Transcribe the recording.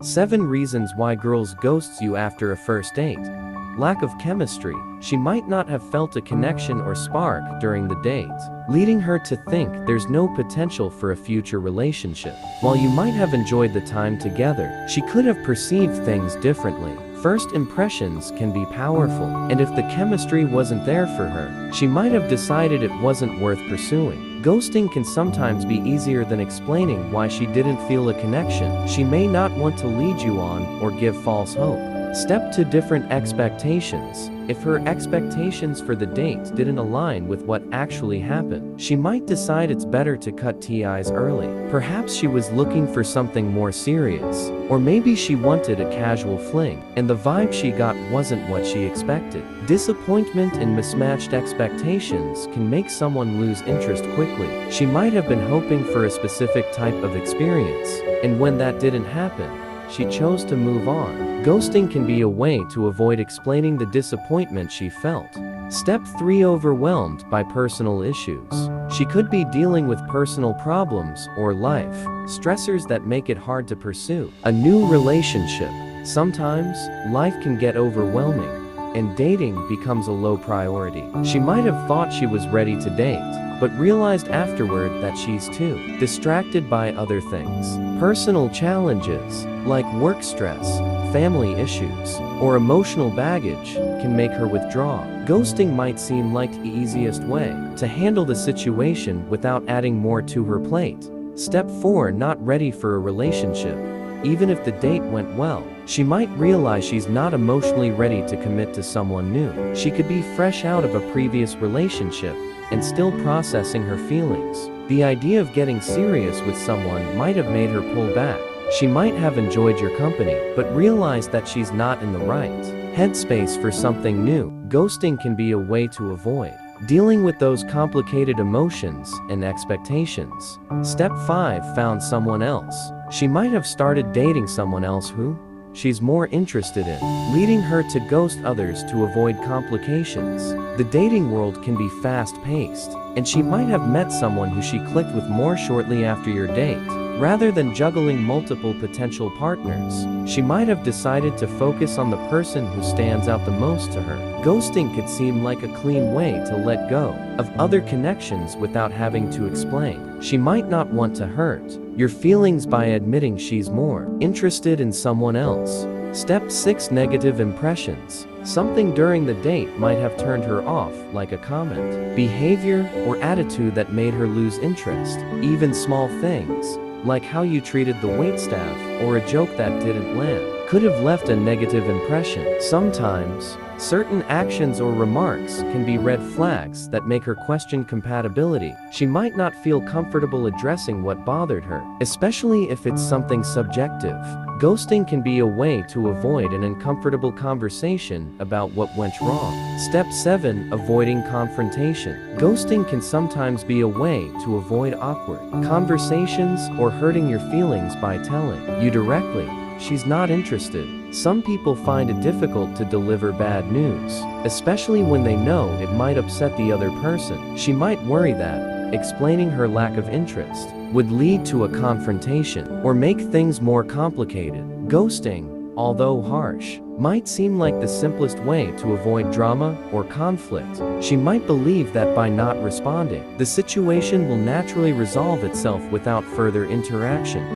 7 reasons why girls ghosts you after a first date. Lack of chemistry. She might not have felt a connection or spark during the date, leading her to think there's no potential for a future relationship. While you might have enjoyed the time together, she could have perceived things differently. First impressions can be powerful, and if the chemistry wasn't there for her, she might have decided it wasn't worth pursuing. Ghosting can sometimes be easier than explaining why she didn't feel a connection. She may not want to lead you on or give false hope. Step 2: different expectations. If her expectations for the date didn't align with what actually happened, she might decide it's better to cut ties early. Perhaps she was looking for something more serious, or maybe she wanted a casual fling, and the vibe she got wasn't what she expected. Disappointment and mismatched expectations can make someone lose interest quickly. She might have been hoping for a specific type of experience, and when that didn't happen, she chose to move on. Ghosting can be a way to avoid explaining the disappointment she felt. Step 3: overwhelmed by personal issues. She could be dealing with personal problems or life stressors that make it hard to pursue a new relationship. Sometimes, life can get overwhelming, and dating becomes a low priority. She might have thought she was ready to date, but realized afterward that she's too distracted by other things. Personal challenges, like work stress, family issues, or emotional baggage, can make her withdraw. Ghosting might seem like the easiest way to handle the situation without adding more to her plate. Step 4: not ready for a relationship. Even if the date went well, she might realize she's not emotionally ready to commit to someone new. She could be fresh out of a previous relationship and still processing her feelings. The idea of getting serious with someone might have made her pull back. She might have enjoyed your company, but realized that she's not in the right headspace for something new. Ghosting can be a way to avoid dealing with those complicated emotions and expectations. Step 5: found someone else. She might have started dating someone else who she's more interested in, leading her to ghost others to avoid complications. The dating world can be fast-paced, and she might have met someone who she clicked with more shortly after your date. Rather than juggling multiple potential partners, she might have decided to focus on the person who stands out the most to her. Ghosting could seem like a clean way to let go of other connections without having to explain. She might not want to hurt your feelings by admitting she's more interested in someone else. Step 6: negative impressions. Something during the date might have turned her off, like a comment, behavior, or attitude that made her lose interest. Even small things, like how you treated the waitstaff or a joke that didn't land, could have left a negative impression. Sometimes, certain actions or remarks can be red flags that make her question compatibility. She might not feel comfortable addressing what bothered her, especially if it's something subjective. Ghosting can be a way to avoid an uncomfortable conversation about what went wrong. Step 7: avoiding confrontation. Ghosting can sometimes be a way to avoid awkward conversations or hurting your feelings by telling you directly she's not interested. Some people find it difficult to deliver bad news, especially when they know it might upset the other person. She might worry that explaining her lack of interest would lead to a confrontation or make things more complicated. Ghosting, although harsh, might seem like the simplest way to avoid drama or conflict. She might believe that by not responding, the situation will naturally resolve itself without further interaction.